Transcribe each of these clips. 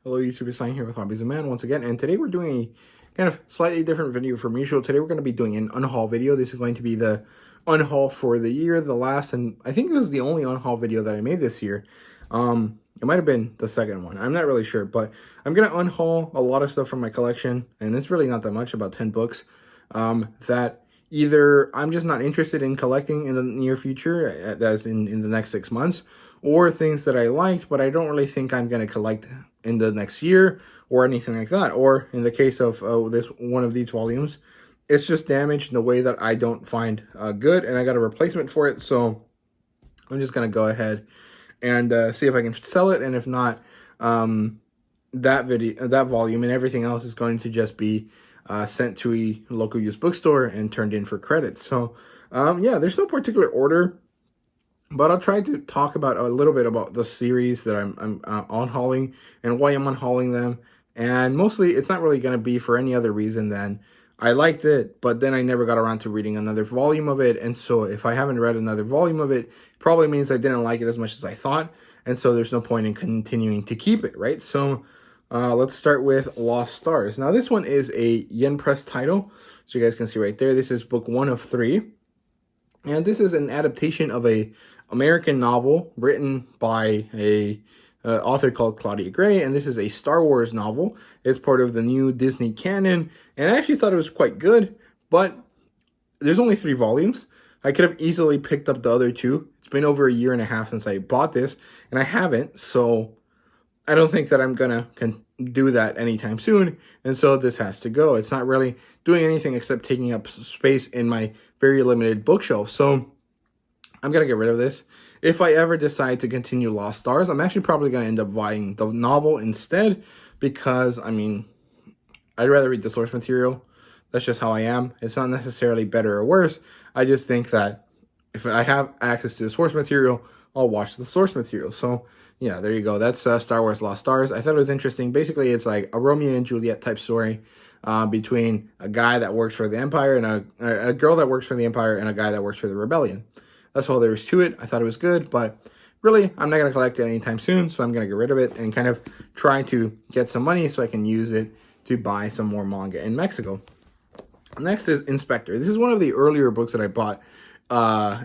Hello YouTube, it's Sign here with Hobbies of Man once again, and today we're doing a kind of slightly different video from usual. Today we're going to be doing an unhaul video. This is going to be the unhaul for the year, the last, and I think this is the only unhaul video that I made this year. It might have been the second one. I'm not really sure, but I'm going to unhaul a lot of stuff from my collection, and it's really not that much, about 10 books, that either I'm just not interested in collecting in the near future, as in the next 6 months, or things that I liked, but I don't really think I'm going to collect in the next year or anything like that. Or in the case of this one of these volumes, it's just damaged in a way that I don't find good, and I got a replacement for it. So I'm just going to go ahead and see if I can sell it, and if not, that volume and everything else is going to just be sent to a local used bookstore and turned in for credit. So yeah, there's no particular order, but I'll try to talk about a little bit about the series that I'm unhauling and why I'm unhauling them. And mostly, it's not really going to be for any other reason than I liked it, but then I never got around to reading another volume of it. And so if I haven't read another volume of it, probably means I didn't like it as much as I thought. And so there's no point in continuing to keep it, right? So let's start with Lost Stars. Now, this one is a Yen Press title. So you guys can see right there, this is book 1 of 3. And this is an adaptation of a American novel written by a author called Claudia Gray, and this is a Star Wars novel. It's part of the new Disney canon, and I actually thought it was quite good, but there's only 3 volumes. I could have easily picked up the other 2. It's been over a year and a half since I bought this, and I haven't, so I don't think that I'm gonna do that anytime soon, and so this has to go. It's not really doing anything except taking up space in my very limited bookshelf, so I'm gonna get rid of this. If I ever decide to continue Lost Stars, I'm actually probably gonna end up buying the novel instead, because, I mean, I'd rather read the source material. That's just how I am. It's not necessarily better or worse. I just think that if I have access to the source material, I'll watch the source material. So yeah, there you go. That's Star Wars Lost Stars. I thought it was interesting. Basically, it's like a Romeo and Juliet type story between a guy that works for the Empire and a girl that works for the Empire and a guy that works for the Rebellion. That's all there is to it. I thought it was good, but really, I'm not going to collect it anytime soon, so I'm going to get rid of it and kind of try to get some money so I can use it to buy some more manga in Mexico. Next is Inspector. This is one of the earlier books that I bought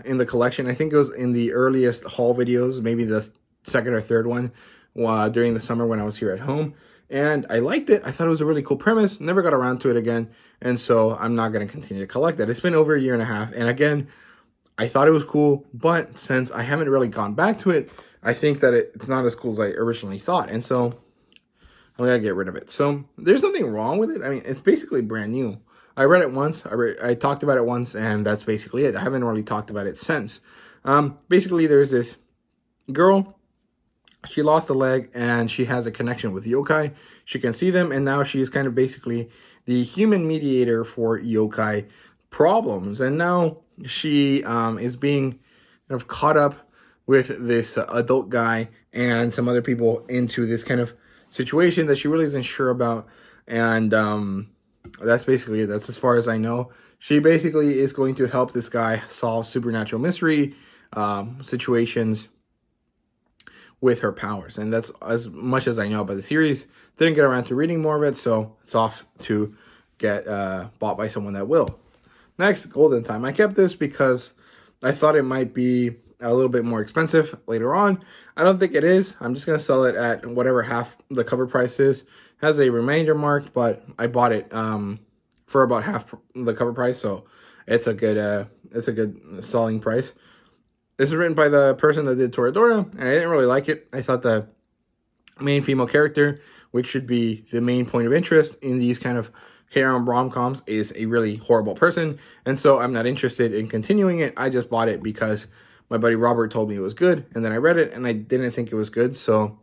in the collection. I think it was in the earliest haul videos, maybe the second or third one during the summer when I was here at home. And I liked it. I thought it was a really cool premise. Never got around to it again. And so I'm not going to continue to collect it. It's been over a year and a half. And again, I thought it was cool, but since I haven't really gone back to it, I think that it's not as cool as I originally thought. And so I'm going to get rid of it. So there's nothing wrong with it. I mean, it's basically brand new. I read it once. I talked about it once, and that's basically it. I haven't really talked about it since. Basically, there's this girl. She lost a leg, and she has a connection with yokai. She can see them, and now she's kind of basically the human mediator for yokai problems. And now she is being kind of caught up with this adult guy and some other people into this kind of situation that she really isn't sure about. And that's basically it. That's as far as I know. She basically is going to help this guy solve supernatural mystery situations with her powers. And that's as much as I know about the series. Didn't get around to reading more of it, so it's off to get bought by someone that will. Next, Golden Time. I kept this because I thought it might be a little bit more expensive later on. I don't think it is. I'm just going to sell it at whatever half the cover price is. It has a remainder marked, but I bought it for about half the cover price, so it's a good selling price. This is written by the person that did Toradora, and I didn't really like it. I thought the main female character, which should be the main point of interest in these kind of harem rom-coms, is a really horrible person, and so I'm not interested in continuing it. I just bought it because my buddy Robert told me it was good, and then I read it, and I didn't think it was good, so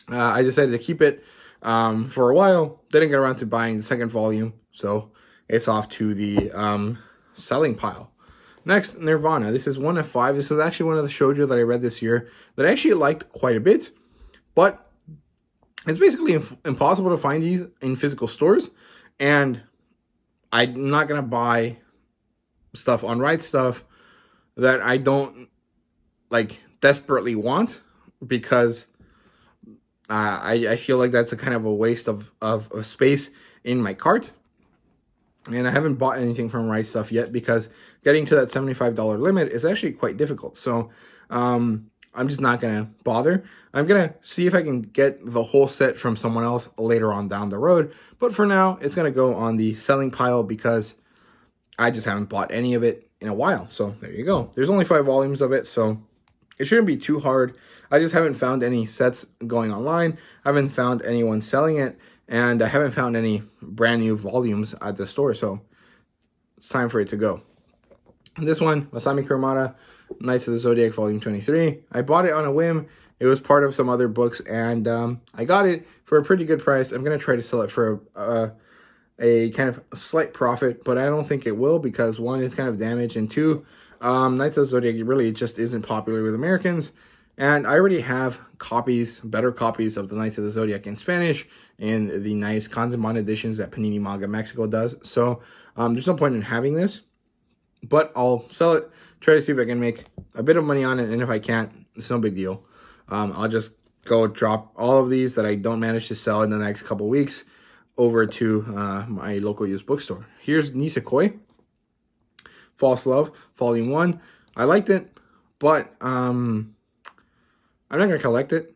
I decided to keep it for a while. Didn't get around to buying the second volume, so it's off to the selling pile. Next, Nirvana. This is 1 of 5. This is actually one of the shoujo that I read this year that I actually liked quite a bit, but it's basically impossible to find these in physical stores. And I'm not going to buy stuff on Right Stuff that I don't, like, desperately want, because I feel like that's a kind of a waste of space in my cart. And I haven't bought anything from Right Stuff yet because getting to that $75 limit is actually quite difficult. So I'm just not going to bother. I'm going to see if I can get the whole set from someone else later on down the road. But for now, it's going to go on the selling pile because I just haven't bought any of it in a while. So there you go. There's only 5 volumes of it, so it shouldn't be too hard. I just haven't found any sets going online. I haven't found anyone selling it. And I haven't found any brand new volumes at the store, so it's time for it to go. This one, Masami Caramada, Knights of the Zodiac, Volume 23. I bought it on a whim. It was part of some other books, and I got it for a pretty good price. I'm going to try to sell it for a kind of slight profit, but I don't think it will because, one, it's kind of damaged, and two, Knights of the Zodiac really just isn't popular with Americans. And I already have copies, better copies of the Knights of the Zodiac in Spanish in the nice Kanzenban editions that Panini Manga Mexico does. So there's no point in having this, but I'll sell it, try to see if I can make a bit of money on it. And if I can't, it's no big deal. I'll just go drop all of these that I don't manage to sell in the next couple weeks over to my local used bookstore. Here's Nisekoi, False Love, Volume 1. I liked it, but I'm not going to collect it,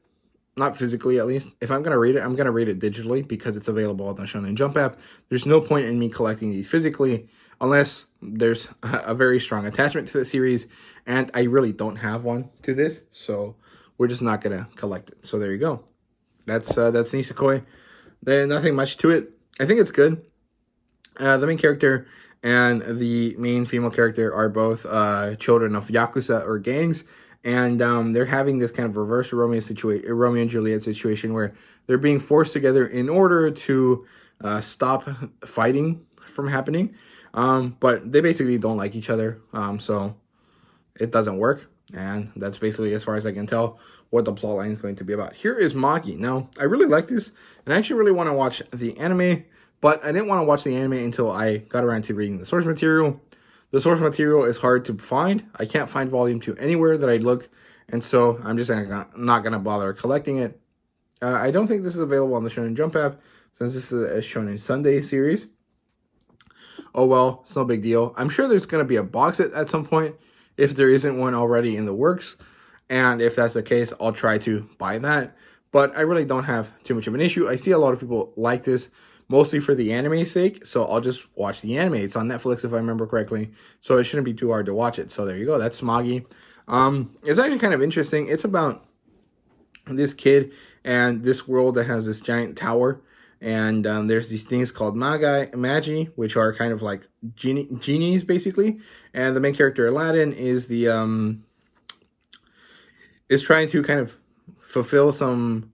not physically at least. If I'm going to read it, I'm going to read it digitally because it's available on the Shonen Jump app. There's no point in me collecting these physically unless there's a very strong attachment to the series, and I really don't have one to this, so we're just not going to collect it. So there you go. That's Nisekoi. There's nothing much to it. I think it's good. The main character and the main female character are both children of Yakuza or gangs. And they're having this kind of reverse Romeo and Juliet situation where they're being forced together in order to stop fighting from happening. But they basically don't like each other, so it doesn't work. And that's basically, as far as I can tell, what the plot line is going to be about. Here is Magi. Now, I really like this, and I actually really want to watch the anime, but I didn't want to watch the anime until I got around to reading the source material. The source material is hard to find. I can't find Volume 2 anywhere that I look, and so I'm just not going to bother collecting it. I don't think this is available on the Shonen Jump app, since this is a Shonen Sunday series. Oh well, it's no big deal. I'm sure there's going to be a box set at some point, if there isn't one already in the works. And if that's the case, I'll try to buy that. But I really don't have too much of an issue. I see a lot of people like this, mostly for the anime's sake, so I'll just watch the anime. It's on Netflix, if I remember correctly, so it shouldn't be too hard to watch it. So there you go. That's Magi. It's actually kind of interesting. It's about this kid and this world that has this giant tower, and there's these things called magi, which are kind of like genies, basically. And the main character, Aladdin, is trying to kind of fulfill some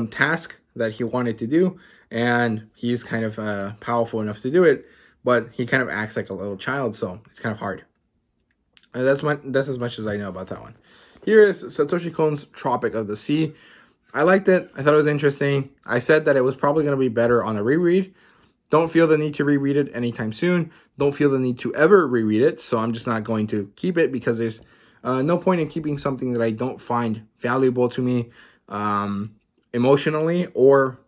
task that he wanted to do, and he's kind of powerful enough to do it, but he kind of acts like a little child, so it's kind of hard. And that's as much as I know about that one. Here is Satoshi Kon's Tropic of the Sea. I liked it. I thought it was interesting. I said that it was probably going to be better on a reread. Don't feel the need to reread it anytime soon. Don't feel the need to ever reread it, so I'm just not going to keep it because there's no point in keeping something that I don't find valuable to me emotionally or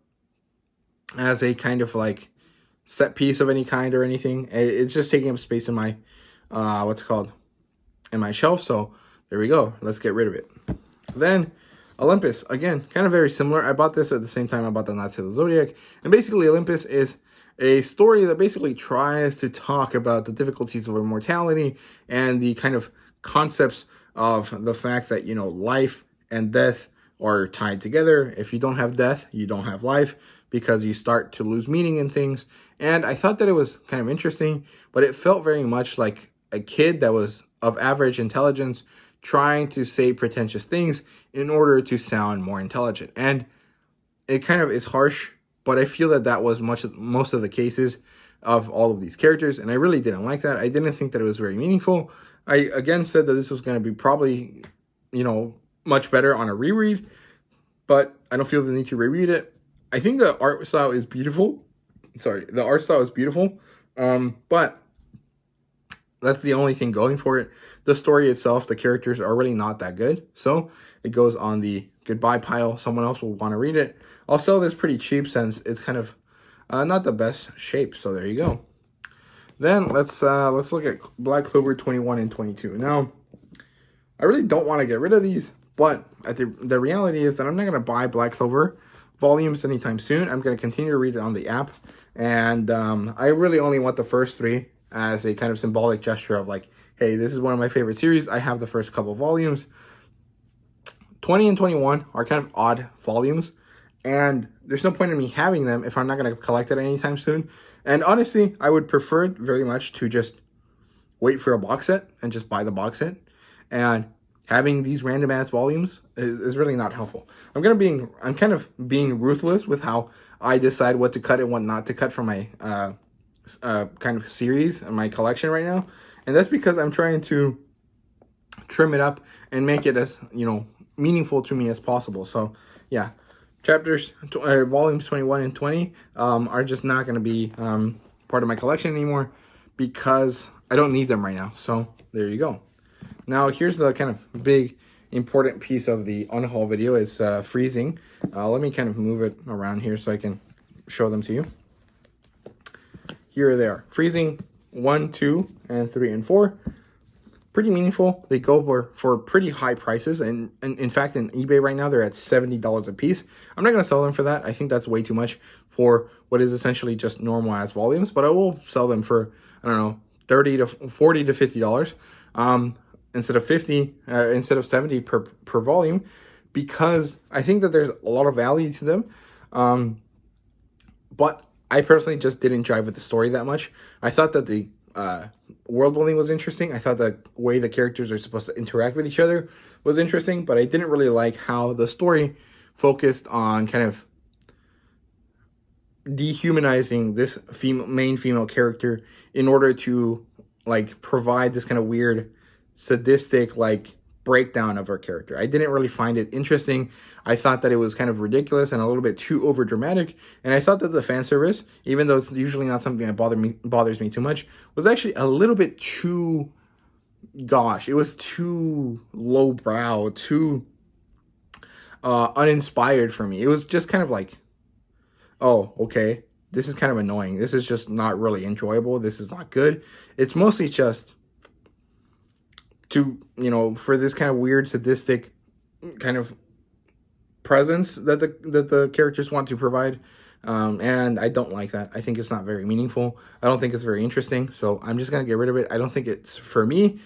as a kind of like set piece of any kind or anything. It's just taking up space in my in my shelf. So there we go. Let's get rid of it. Then Olympus, again, kind of very similar. I bought this at the same time I bought the Knights of the Zodiac, and basically Olympus is a story that basically tries to talk about the difficulties of immortality and the kind of concepts of the fact that, you know, life and death are tied together. If you don't have death, you don't have life, because you start to lose meaning in things. And I thought that it was kind of interesting, but it felt very much like a kid that was of average intelligence trying to say pretentious things in order to sound more intelligent. And it kind of is harsh, but I feel that that was most of the cases of all of these characters, and I really didn't like that. I didn't think that it was very meaningful. I again said that this was going to be probably, you know, much better on a reread, but I don't feel the need to reread it. I think the art style is beautiful. The art style is beautiful, but that's the only thing going for it. The story itself, the characters are really not that good, so it goes on the goodbye pile. Someone else will want to read it. I'll sell this pretty cheap since it's kind of not the best shape. So there you go. Then let's look at Black Clover 21 and 22. Now, I really don't want to get rid of these, but the reality is that I'm not going to buy Black Clover volumes anytime soon. I'm going to continue to read it on the app. And I really only want the first 3 as a kind of symbolic gesture of like, hey, this is one of my favorite series. I have the first couple volumes. 20 and 21 are kind of odd volumes, and there's no point in me having them if I'm not going to collect it anytime soon. And honestly, I would prefer it very much to just wait for a box set and just buy the box set. And having these random ass volumes is really not helpful. I'm kind of being ruthless with how I decide what to cut and what not to cut from my kind of series and my collection right now. And that's because I'm trying to trim it up and make it as, meaningful to me as possible. So yeah, volumes 21 and 20 are just not going to be part of my collection anymore because I don't need them right now. So there you go. Now here's the kind of big important piece of the unhaul video is freezing. Let me kind of move it around here so I can show them to you. Here they are. Freezing 1, 2, and 3, and 4. Pretty meaningful. They go for pretty high prices, and in fact, in eBay right now, they're at $70 a piece. I'm not going to sell them for that. I think that's way too much for what is essentially just normal ass volumes, but I will sell them for, I don't know, $30 to $40 to $50 instead of 70 per volume, because I think that there's a lot of value to them. But I personally just didn't jive with the story that much. I thought that the world building was interesting. I thought the way the characters are supposed to interact with each other was interesting, but I didn't really like how the story focused on kind of dehumanizing this main female character in order to like provide this kind of weird sadistic like breakdown of her character. I didn't really find it interesting. I thought that it was kind of ridiculous and a little bit too over dramatic, and I thought that the fan service, even though it's usually not something that bothers me too much, was actually a little bit too, gosh, it was too lowbrow, too uninspired for me. It was just kind of like, oh, okay, this is kind of annoying. This is just not really enjoyable. This is not good. It's mostly just to, for this kind of weird sadistic kind of presence that the characters want to provide. And I don't like that. I think it's not very meaningful. I don't think it's very interesting. So I'm just going to get rid of it. I don't think it's for me.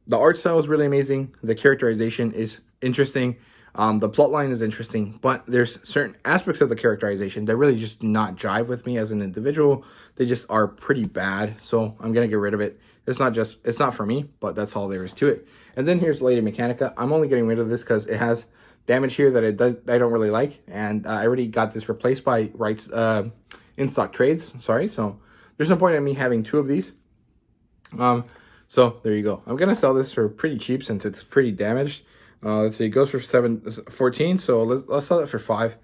The art style is really amazing. The characterization is interesting. The plot line is interesting, but there's certain aspects of the characterization that really just do not jive with me as an individual. They just are pretty bad. So I'm going to get rid of it. It's not for me, but that's all there is to it. And then here's Lady Mechanica. I'm only getting rid of this because it has damage here that I don't really like. And I already got this replaced by rights in stock trades. Sorry. So there's no point in me having 2 of these. So there you go. I'm going to sell this for pretty cheap since it's pretty damaged. Let's see, it goes for 14, so let's sell it for 5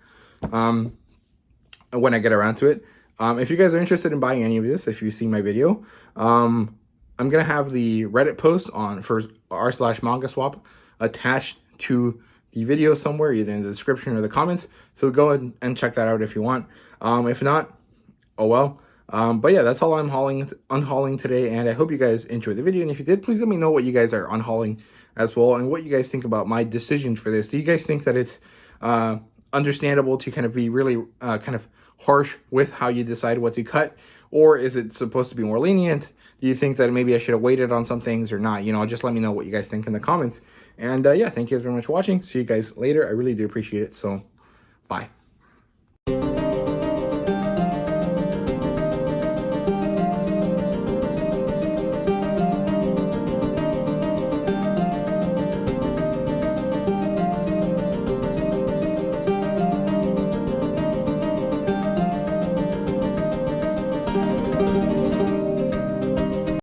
when I get around to it. If you guys are interested in buying any of this, if you see my video, I'm going to have the Reddit post for r/manga swap attached to the video somewhere, either in the description or the comments. So go ahead and check that out if you want. If not, oh well. But yeah, that's all I'm unhauling today, and I hope you guys enjoyed the video. And if you did, please let me know what you guys are unhauling as well, and what you guys think about my decision for this. Do you guys think that it's understandable to kind of be really kind of harsh with how you decide what to cut, or is it supposed to be more lenient? Do you think that maybe I should have waited on some things or not? Just let me know what you guys think in the comments. And yeah, thank you guys very much for watching. See you guys later. I really do appreciate it. So bye.